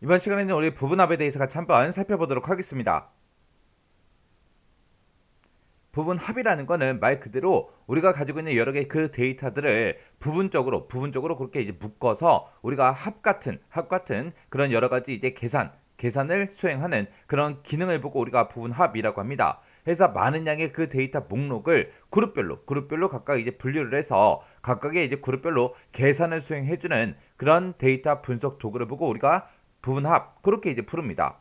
이번 시간에는 우리 부분합에 대해서 같이 한번 살펴보도록 하겠습니다. 부분합이라는 거는 말 그대로 우리가 가지고 있는 여러 개의 그 데이터들을 부분적으로 그렇게 이제 묶어서 우리가 합 같은 그런 여러 가지 이제 계산을 수행하는 그런 기능을 보고 우리가 부분합이라고 합니다. 그래서 많은 양의 그 데이터 목록을 그룹별로 각각 이제 분류를 해서 각각의 이제 그룹별로 계산을 수행해주는 그런 데이터 분석 도구를 보고 우리가 부분합 그렇게 이제 부릅니다.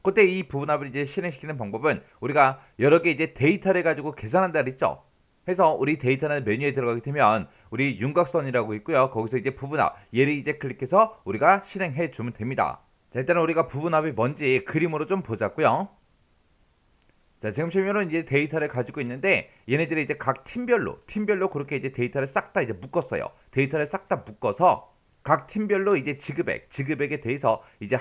그때 이 부분합을 이제 실행시키는 방법은 우리가 여러 개 이제 데이터를 가지고 계산한다 그랬죠. 해서 우리 데이터는 메뉴에 들어가게 되면 우리 윤곽선이라고 있고요. 거기서 이제 부분합 얘를 이제 클릭해서 우리가 실행해 주면 됩니다. 자, 일단은 우리가 부분합이 뭔지 그림으로 좀 보자고요. 자, 지금처럼 이제 데이터를 가지고 있는데 얘네들이 이제 각 팀별로 그렇게 이제 데이터를 싹 다 이제 묶었어요. 데이터를 싹 다 묶어서 각 팀별로 이제 지급액에 대해서 이제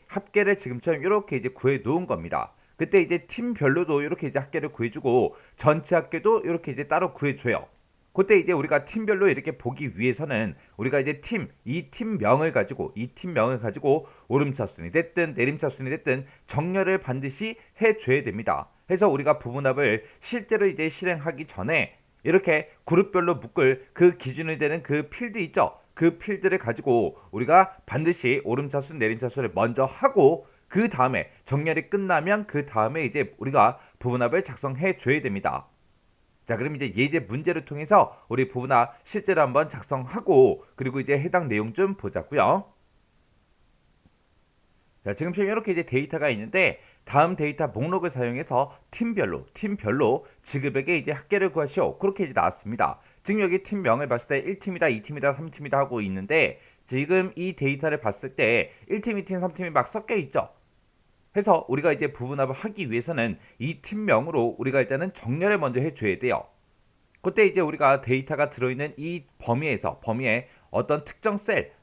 합계를 지금처럼 이렇게 이제 구해 놓은 겁니다. 그때 이제 팀별로도 이렇게 이제 합계를 구해주고 전체 합계도 이렇게 이제 따로 구해줘요. 그때 이제 우리가 팀별로 이렇게 보기 위해서는 우리가 이제 이 팀명을 가지고 오름차순이 됐든 내림차순이 됐든 정렬을 반드시 해줘야 됩니다. 해서 우리가 부분합을 실제로 이제 실행하기 전에 이렇게 그룹별로 묶을 그 기준이 되는 그 필드 있죠. 그 필드를 가지고 우리가 반드시 오름차순 내림차순을 먼저 하고 그 다음에 정렬이 끝나면 그 다음에 이제 우리가 부분합을 작성해 줘야 됩니다. 자, 그럼 이제 예제 문제를 통해서 우리 부분합 실제로 한번 작성하고 그리고 이제 해당 내용 좀 보자고요. 자, 지금처럼 이렇게 이제 데이터가 있는데 다음 데이터 목록을 사용해서 팀별로 지급액의 이제 합계를 구하시오. 그렇게 이제 나왔습니다. 지금 여기 팀명을 봤을 때 1팀이다, 2팀이다, 3팀이다 하고 있는데 지금 이 데이터를 봤을 때 1팀, 2팀, 3팀이 막 섞여 있죠. 해서 우리가 이제 부분합을 하기 위해서는 이 팀명으로 우리가 일단은 정렬을 먼저 해줘야 돼요. 그때 이제 우리가 데이터가 들어있는 이 범위에 어떤 특정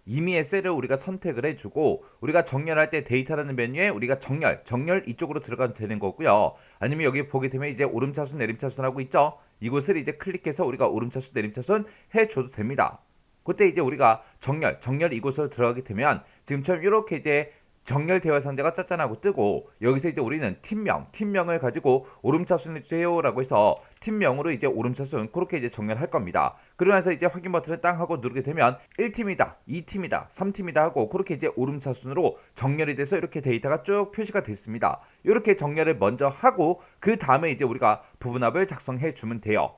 임의의 셀을 우리가 선택을 해주고 우리가 정렬할 때 데이터라는 메뉴에 우리가 정렬 이쪽으로 들어가도 되는 거고요. 아니면 여기 보게 되면 이제 오름차순 내림차순 하고 있죠. 이곳을 이제 클릭해서 우리가 오름차순 내림차순 해줘도 됩니다. 그때 이제 우리가 정렬 이곳으로 들어가게 되면 지금처럼 이렇게 이제 정렬 대화 상자가 짠짠하고 뜨고 여기서 이제 우리는 팀명을 가지고 오름차순 해요라고 해서 팀명으로 이제 오름차순 그렇게 이제 정렬할 겁니다. 그러면서 이제 확인 버튼을 땅 하고 누르게 되면 1팀이다, 2팀이다, 3팀이다 하고 그렇게 이제 오름차순으로 정렬이 돼서 이렇게 데이터가 쭉 표시가 됐습니다. 이렇게 정렬을 먼저 하고 그 다음에 이제 우리가 부분합을 작성해 주면 돼요.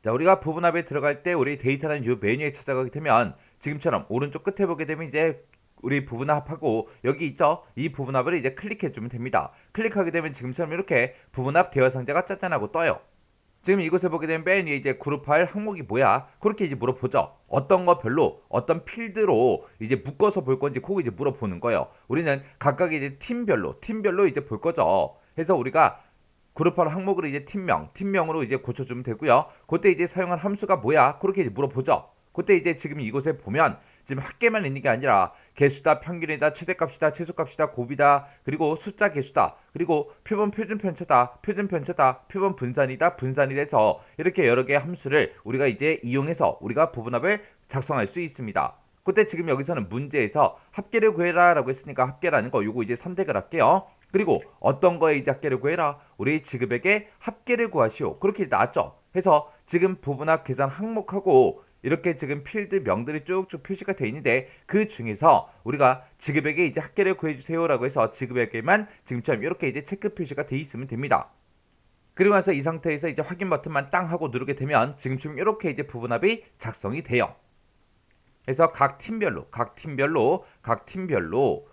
자, 우리가 부분합에 들어갈 때 우리 데이터라는 이 메뉴에 찾아가게 되면 지금처럼 오른쪽 끝에 보게 되면 이제 우리 부분합하고 여기 있죠? 이 부분합을 이제 클릭해주면 됩니다. 클릭하게 되면 지금처럼 이렇게 부분합 대화 상자가 짠짠하고 떠요. 지금 이곳에 보게 되면 맨 위에 이제 그룹 파일 항목이 뭐야? 그렇게 이제 물어보죠. 어떤 거 별로, 어떤 필드로 이제 묶어서 볼 건지 그거 이제 물어보는 거예요. 우리는 각각 이제 팀별로 이제 볼 거죠. 해서 우리가 그룹 파일 항목으로 이제 팀명으로 이제 고쳐주면 되고요. 그때 이제 사용한 함수가 뭐야? 그렇게 이제 물어보죠. 그때 이제 지금 이곳에 보면 지금 합계만 있는 게 아니라 개수다, 평균이다, 최대값이다, 최소값이다, 곱이다, 그리고 숫자 개수다, 그리고 표본 표준 편차다, 표본 분산이다, 분산이 돼서 이렇게 여러 개의 함수를 우리가 이제 이용해서 우리가 부분합을 작성할 수 있습니다. 그때 지금 여기서는 문제에서 합계를 구해라 라고 했으니까 합계라는 거 요거 이제 선택을 할게요. 그리고 어떤 거에 이제 합계를 구해라? 우리 지급액의 합계를 구하시오. 그렇게 나왔죠. 해서 지금 부분합 계산 항목하고 이렇게 지금 필드 명들이 쭉쭉 표시가 되어 있는데 그 중에서 우리가 지급액에 이제 합계를 구해주세요라고 해서 지급액에만 지금처럼 이렇게 이제 체크 표시가 되어 있으면 됩니다. 그리고 나서 이 상태에서 이제 확인 버튼만 땅 하고 누르게 되면 지금처럼 이렇게 이제 부분합이 작성이 돼요. 그래서 각 팀별로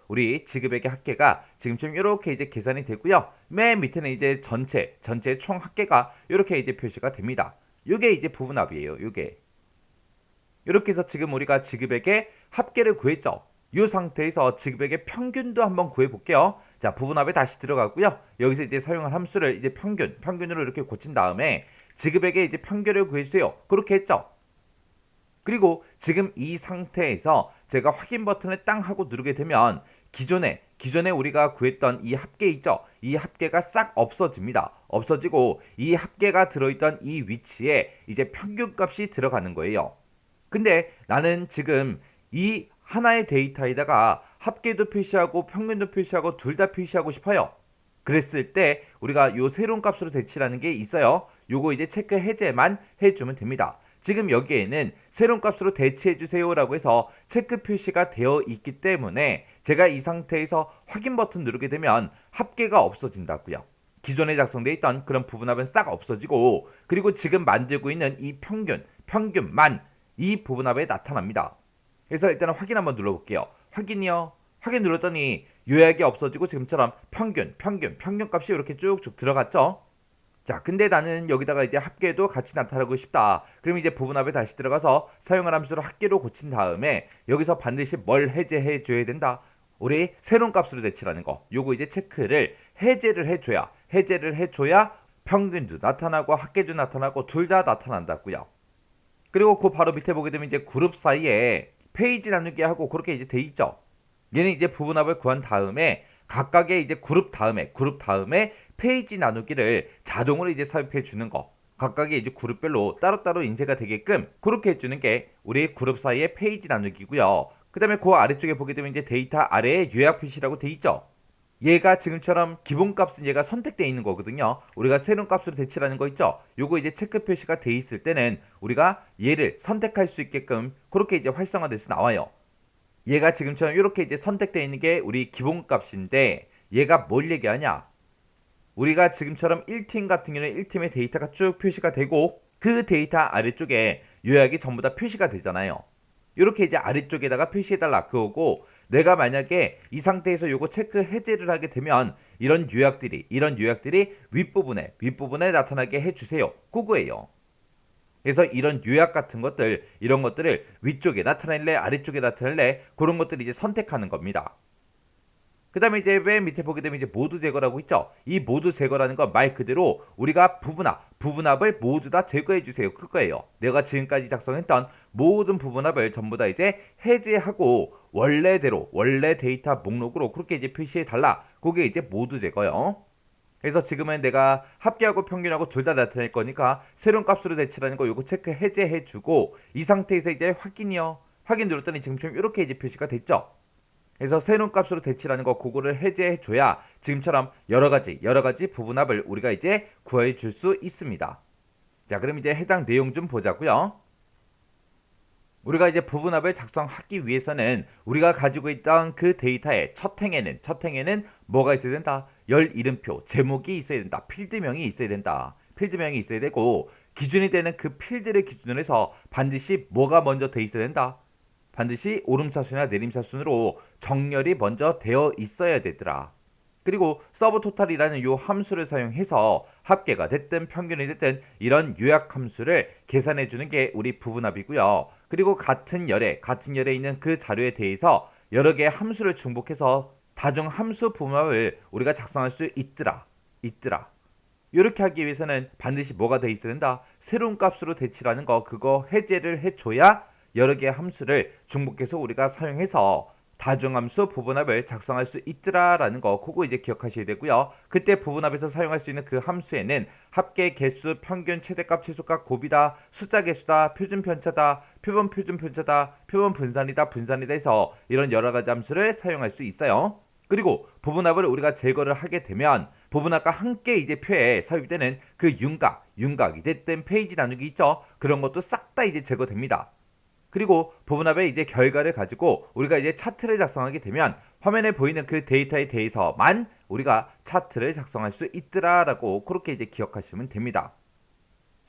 우리 지급액의 합계가 지금처럼 이렇게 이제 계산이 되고요. 맨 밑에는 이제 전체 총 합계가 이렇게 이제 표시가 됩니다. 이게 이제 부분합이에요. 이게. 이렇게 해서 지금 우리가 지급액의 합계를 구했죠. 이 상태에서 지급액의 평균도 한번 구해볼게요. 자, 부분합에 다시 들어가고요. 여기서 이제 사용할 함수를 이제 평균으로 이렇게 고친 다음에 지급액의 이제 평균을 구해주세요. 그렇게 했죠. 그리고 지금 이 상태에서 제가 확인 버튼을 땅 하고 누르게 되면 기존에 우리가 구했던 이 합계 있죠? 이 합계가 싹 없어집니다. 없어지고 이 합계가 들어있던 이 위치에 이제 평균값이 들어가는 거예요. 근데 나는 지금 이 하나의 데이터에다가 합계도 표시하고 평균도 표시하고 둘 다 표시하고 싶어요. 그랬을 때 우리가 요 새로운 값으로 대치라는 게 있어요. 요거 이제 체크 해제만 해주면 됩니다. 지금 여기에는 새로운 값으로 대치해 주세요라고 해서 체크 표시가 되어 있기 때문에 제가 이 상태에서 확인 버튼 누르게 되면 합계가 없어진다고요. 기존에 작성되어 있던 그런 부분합은 싹 없어지고, 그리고 지금 만들고 있는 이 평균만 이 부분합에 나타납니다. 그래서 일단은 확인 한번 눌러볼게요. 확인이요. 확인 눌렀더니 요약이 없어지고 지금처럼 평균값이 이렇게 쭉쭉 들어갔죠. 자, 근데 나는 여기다가 이제 합계도 같이 나타나고 싶다. 그럼 이제 부분합에 다시 들어가서 사용할 함수로 합계로 고친 다음에 여기서 반드시 뭘 해제해 줘야 된다. 우리 새로운 값으로 대치라는 거. 요거 이제 체크를 해제를 해줘야 평균도 나타나고 합계도 나타나고 둘 다 나타난다고요. 그리고 그 바로 밑에 보게 되면 이제 그룹 사이에 페이지 나누기 하고 그렇게 이제 돼 있죠. 얘는 이제 부분합을 구한 다음에 각각의 이제 그룹 다음에 페이지 나누기를 자동으로 이제 삽입해 주는 거. 각각의 이제 그룹별로 따로따로 인쇄가 되게끔 그렇게 해주는 게 우리 그룹 사이의 페이지 나누기고요. 그 다음에 그 아래쪽에 보게 되면 이제 데이터 아래에 요약 표시라고 돼 있죠. 얘가 지금처럼 기본값은 얘가 선택되어 있는 거거든요. 우리가 새로운 값으로 대치라는 거 있죠. 요거 이제 체크 표시가 돼 있을 때는 우리가 얘를 선택할 수 있게끔 그렇게 이제 활성화돼서 나와요. 얘가 지금처럼 이렇게 이제 선택되어 있는 게 우리 기본값인데 얘가 뭘 얘기하냐? 우리가 지금처럼 1팀 같은 경우는 1팀의 데이터가 쭉 표시가 되고 그 데이터 아래쪽에 요약이 전부 다 표시가 되잖아요. 이렇게 이제 아래쪽에다가 표시해달라 그거고, 내가 만약에 이 상태에서 요거 체크 해제를 하게 되면 이런 요약들이 윗부분에 나타나게 해주세요. 그거예요. 그래서 이런 요약 같은 것들, 이런 것들을 위쪽에 나타낼래 아래쪽에 나타낼래 그런 것들을 이제 선택하는 겁니다. 그 다음에 이제 맨 밑에 보게 되면 이제 모두 제거라고 있죠. 이 모두 제거라는 건 말 그대로 우리가 부분합을 모두 다 제거해 주세요. 그거예요. 내가 지금까지 작성했던 모든 부분합을 전부 다 이제 해제하고 원래 데이터 목록으로 그렇게 이제 표시해 달라. 그게 이제 모두 제거요. 그래서 지금은 내가 합계하고 평균하고 둘 다 나타낼 거니까 새로운 값으로 대치라는 거 요거 체크 해제해 주고, 이 상태에서 이제 확인이요. 확인 눌렀더니 지금처럼 이렇게 이제 표시가 됐죠. 그래서 새로운 값으로 대치라는 거 그거를 해제해 줘야 지금처럼 여러 가지 부분합을 우리가 이제 구해 줄 수 있습니다. 자, 그럼 이제 해당 내용 좀 보자고요. 우리가 이제 부분합을 작성하기 위해서는 우리가 가지고 있던 그 데이터의 첫 행에는 뭐가 있어야 된다? 열 이름표, 제목이 있어야 된다. 필드명이 있어야 된다. 필드명이 있어야 되고, 기준이 되는 그 필드를 기준으로 해서 반드시 뭐가 먼저 돼 있어야 된다? 반드시 오름차순이나 내림차순으로 정렬이 먼저 되어 있어야 되더라. 그리고 서브토탈이라는 요 함수를 사용해서 합계가 됐든 평균이 됐든 이런 요약 함수를 계산해 주는 게 우리 부분합이고요. 그리고 같은 열에 있는 그 자료에 대해서 여러 개의 함수를 중복해서 다중 함수 부분합을 우리가 작성할 수 있더라. 이렇게 하기 위해서는 반드시 뭐가 돼 있어야 된다? 새로운 값으로 대치라는 거 그거 해제를 해줘야 여러 개의 함수를 중복해서 우리가 사용해서 다중함수 부분합을 작성할 수 있더라라는 거 그거 이제 기억하셔야 되고요. 그때 부분합에서 사용할 수 있는 그 함수에는 합계, 개수, 평균, 최대값, 최소값, 곱이다, 숫자 개수다, 표준 편차다, 표본 편차다, 표본 분산이다 해서 이런 여러 가지 함수를 사용할 수 있어요. 그리고 부분합을 우리가 제거를 하게 되면 부분합과 함께 이제 표에 삽입되는 그 윤곽이 됐든 페이지 나누기 있죠. 그런 것도 싹 다 이제 제거됩니다. 그리고 부분합의 이제 결과를 가지고 우리가 이제 차트를 작성하게 되면 화면에 보이는 그 데이터에 대해서만 우리가 차트를 작성할 수 있더라라고 그렇게 이제 기억하시면 됩니다.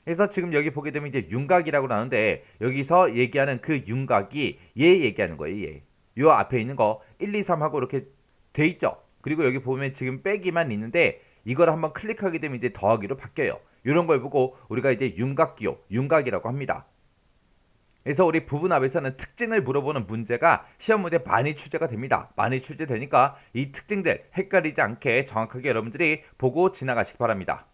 그래서 지금 여기 보게 되면 이제 윤곽이라고 나오는데 여기서 얘기하는 그 윤곽이 얘 얘기하는 거예요. 얘. 요 앞에 있는 거 1, 2, 3 하고 이렇게 돼 있죠. 그리고 여기 보면 지금 빼기만 있는데 이걸 한번 클릭하게 되면 이제 더하기로 바뀌어요. 이런 걸 보고 우리가 이제 윤곽이라고 합니다. 그래서 우리 부분합에서는 특징을 물어보는 문제가 시험 문제에 많이 출제가 됩니다. 많이 출제되니까 이 특징들 헷갈리지 않게 정확하게 여러분들이 보고 지나가시기 바랍니다.